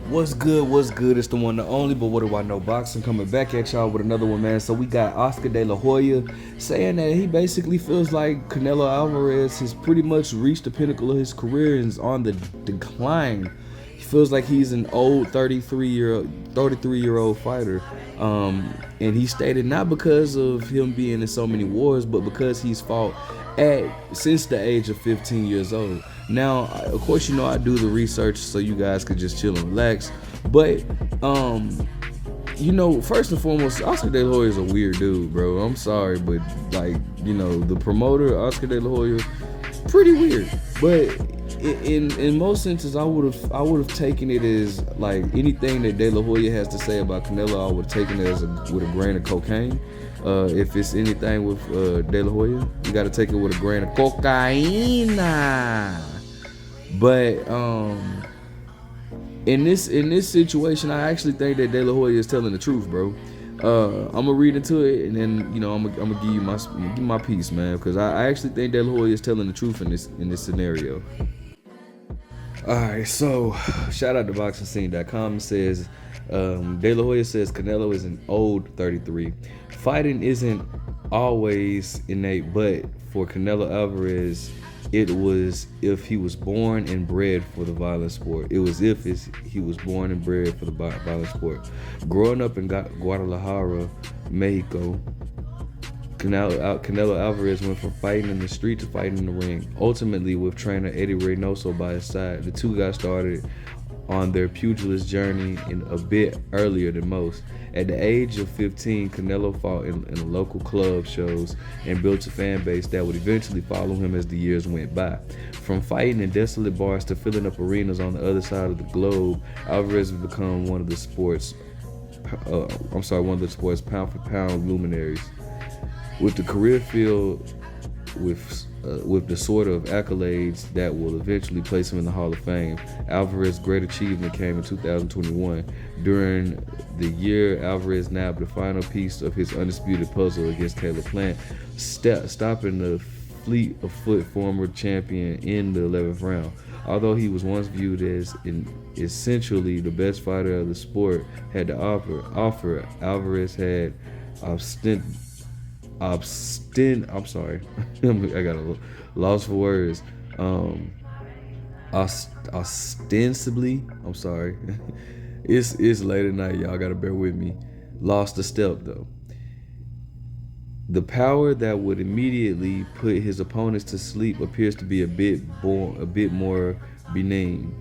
What's good? What's good? It's the one, the only, but what do I know? Boxing coming back at y'all with another one, man. So we got Oscar De La Hoya saying that he basically feels like Canelo Alvarez has pretty much reached the pinnacle of his career and is on the decline. He feels like he's an old 33-year-old fighter. And he stated not because of him being in so many wars, but because he's fought since the age of 15 years old. Now, of course, you know I do the research so you guys could just chill and relax. But, first and foremost, Oscar De La Hoya is a weird dude, bro. I'm sorry, but the promoter, Oscar De La Hoya, pretty weird. But in most senses, I would have taken it as like anything that De La Hoya has to say about Canelo, I would have taken it with a grain of cocaine. If it's anything with De La Hoya, you got to take it with a grain of cocaine. But in this situation, I actually think that De La Hoya is telling the truth, bro. I'm gonna read into it, and then I'm gonna give you my piece, man, because I actually think De La Hoya is telling the truth in this scenario. All right, so shout out to BoxingScene.com. It says De La Hoya says Canelo is an old 33. Fighting isn't always innate, but for Canelo Alvarez, it was if he was born and bred for the violent sport. It was if he was born and bred for the violent sport. Growing up in Guadalajara, Mexico, Canelo Alvarez went from fighting in the street to fighting in the ring. Ultimately, with trainer Eddie Reynoso by his side, the two got started on their pugilist journey in a bit earlier than most. At the age of 15, Canelo fought in local club shows and built a fan base that would eventually follow him as the years went by. From fighting in desolate bars to filling up arenas on the other side of the globe, Alvarez has become one of the sport's pound for pound luminaries. With the career filled with the sort of accolades that will eventually place him in the Hall of Fame, Alvarez's great achievement came in 2021. During the year, Alvarez nabbed the final piece of his undisputed puzzle against Caleb Plant, stopping the fleet of foot former champion in the 11th round. Although he was once viewed as essentially the best fighter of the sport had to offer, Alvarez had I'm sorry. I got a loss for words. Ostensibly, I'm sorry. It's late at night, y'all gotta bear with me. Lost a step though. The power that would immediately put his opponents to sleep appears to be a bit more benign.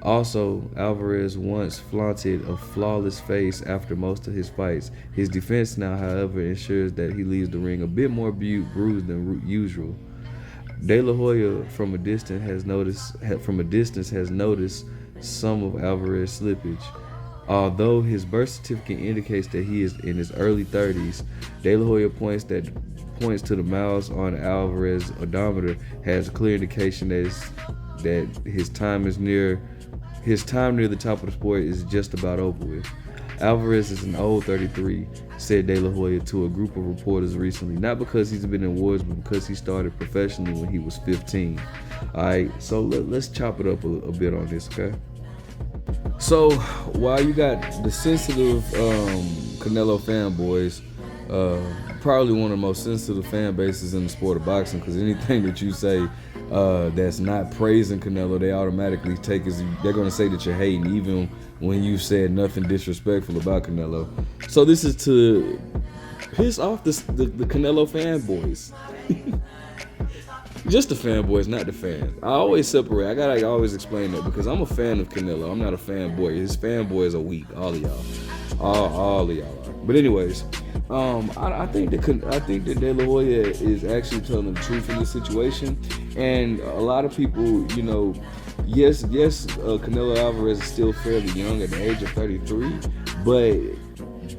Also, Alvarez once flaunted a flawless face after most of his fights. His defense now, however, ensures that he leaves the ring a bit more bruised than usual. De La Hoya, from a distance, has noticed some of Alvarez's slippage. Although his birth certificate indicates that he is in his early 30s, De La Hoya points to the miles on Alvarez's odometer has a clear indication that his time near the top of the sport is just about over with. Alvarez is an old 33, said De La Hoya to a group of reporters recently, not because he's been in wars, but because he started professionally when he was 15. All right, so let's chop it up a bit on this, okay? So while you got the sensitive Canelo fanboys, probably one of the most sensitive fan bases in the sport of boxing, because anything that you say that's not praising Canelo, they automatically they're going to say that you're hating, even when you said nothing disrespectful about Canelo. So this is to piss off the Canelo fanboys. Just the fanboys, not the fans. I always separate. I gotta always explain that, because I'm a fan of Canelo. I'm not a fanboy. His fanboys are weak. All of y'all. All of y'all are. But anyways, I think that De La Hoya is actually telling the truth in this situation, and a lot of people, yes, Canelo Alvarez is still fairly young at the age of 33, but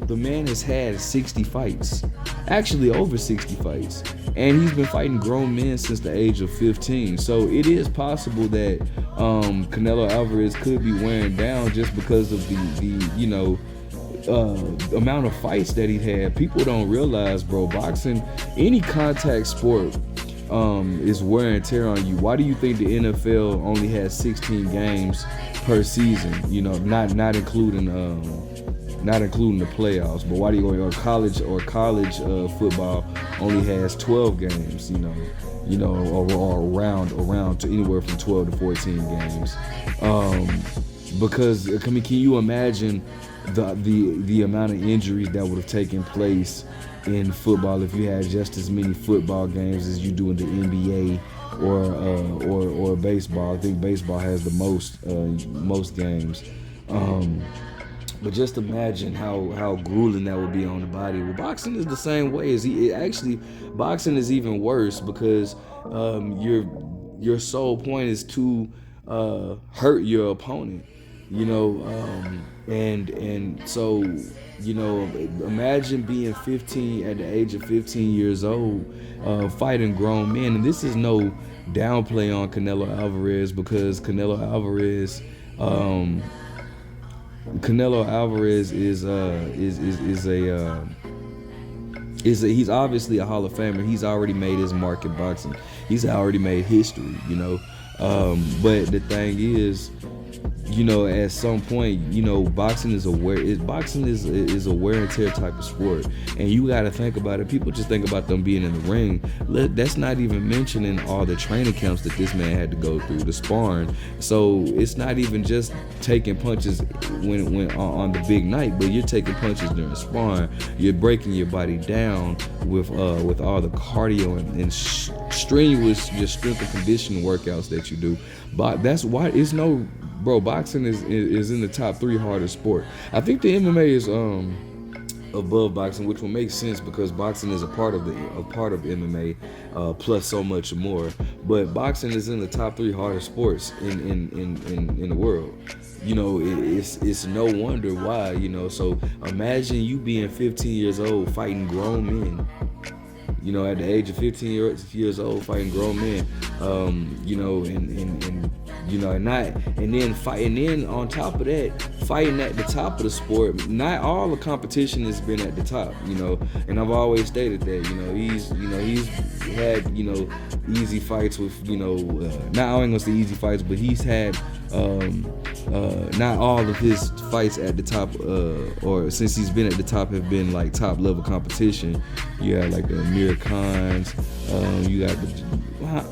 the man has had 60 fights, actually over 60 fights, and he's been fighting grown men since the age of 15. So it is possible that Canelo Alvarez could be wearing down just because of the amount of fights that he had. People don't realize, bro, boxing, any contact sport, is wear and tear on you. Why do you think the NFL only has 16 games per season. You know, not including the playoffs. But why do you go college football only has 12 games? Or around to anywhere from 12 to 14 games. Because I mean, can you imagine the amount of injuries that would have taken place in football if you had just as many football games as you do in the NBA or baseball? I think baseball has the most games. But just imagine how grueling that would be on the body. Well, boxing is the same way. Boxing is even worse because your sole point is to hurt your opponent. And so imagine being 15 at the age of 15 years old, fighting grown men. And this is no downplay on Canelo Alvarez, because Canelo Alvarez he's obviously a Hall of Famer. He's already made his mark in boxing. He's already made history, but the thing is, at some point, boxing is a wear and tear type of sport, and you got to think about it. People just think about them being in the ring. That's not even mentioning all the training camps that this man had to go through, the sparring. So it's not even just taking punches when on the big night, but you're taking punches during sparring. You're breaking your body down with all the cardio and strenuous your strength and conditioning workouts that you do. But that's why it's no. Bro, boxing is in the top 3 hardest sport. I think the MMA is above boxing, which will make sense because boxing is a part of MMA plus so much more. But boxing is in the top 3 hardest sports in the world. It's no wonder why. So imagine you being 15 years old fighting grown men. At the age of 15 years old, fighting grown men, and then on top of that, fighting at the top of the sport. Not all the competition has been at the top, and I've always stated that, he's had, easy fights with, not only gonna say easy fights, but he's had, not all of his fights at the top, or since he's been at the top, have been like top level competition. You have like the Amir Khans, you got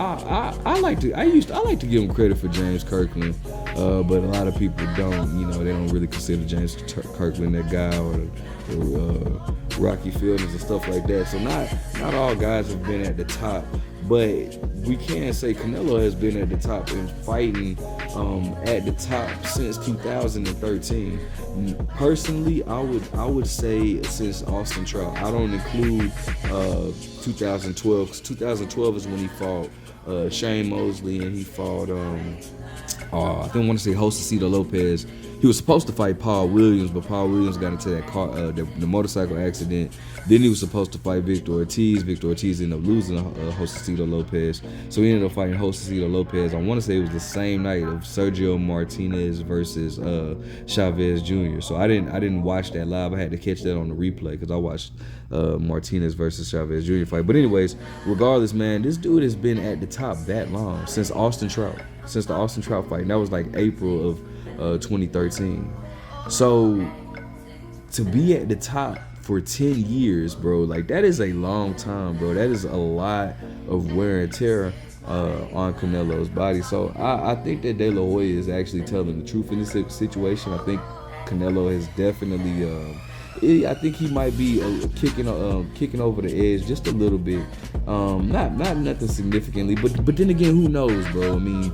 I like to give him credit for James Kirkland, but a lot of people don't. They don't really consider James Kirkland that guy, or Rocky Fieldings and stuff like that. So not all guys have been at the top, but we can say Canelo has been at the top and fighting at the top since 2013. Personally, I would say since Austin Trout. I don't include 2012, because 2012 is when he fought Shane Mosley, and he fought I didn't want to say Josecito Lopez. He was supposed to fight Paul Williams, but Paul Williams got into that car, the motorcycle accident. Then he was supposed to fight Victor Ortiz. Victor Ortiz ended up losing Josecito Lopez, so he ended up fighting Josecito Lopez. I want to say it was the same night of Sergio Martinez versus Chavez Jr. So I didn't watch that live. I had to catch that on the replay because I watched Martinez versus Chavez Jr. fight. But anyways, regardless, man, this dude has been at the top that long since the Austin Trout fight. And that was like April of 2013. So to be at the top for 10 years, bro, like that is a long time, bro. That is a lot of wear and tear on Canelo's body. So I think that De La Hoya is actually telling the truth in this situation. I think Canelo has definitely I think he might be kicking over the edge just a little bit. Not nothing significantly, but then again, who knows, bro? I mean,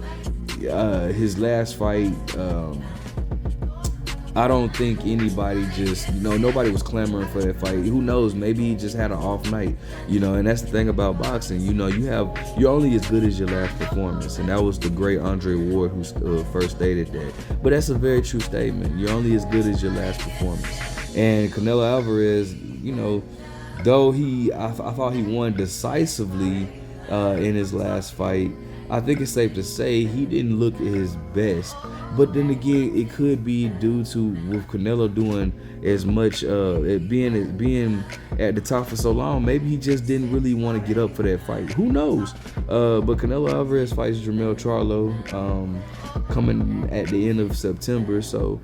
his last fight, I don't think anybody nobody was clamoring for that fight. Who knows? Maybe he just had an off night, and that's the thing about boxing. You're only as good as your last performance, and that was the great Andre Ward who first stated that. But that's a very true statement. You're only as good as your last performance. And Canelo Alvarez, though I thought he won decisively in his last fight, I think it's safe to say he didn't look at his best. But then again, it could be due to with Canelo doing as much, it being at the top for so long. Maybe he just didn't really want to get up for that fight. Who knows? But Canelo Alvarez fights Jermell Charlo coming at the end of September. So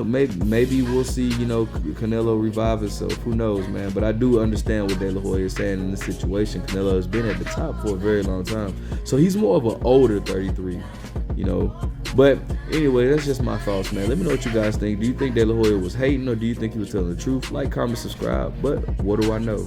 maybe we'll see, Canelo revive himself. Who knows, man? But I do understand what De La Hoya is saying in this situation. Canelo has been at the top for a very long time, so he's more of an older 33, But anyway, that's just my thoughts, man. Let me know what you guys think. Do you think De La Hoya was hating, or do you think he was telling the truth? Like, comment, subscribe. But what do I know?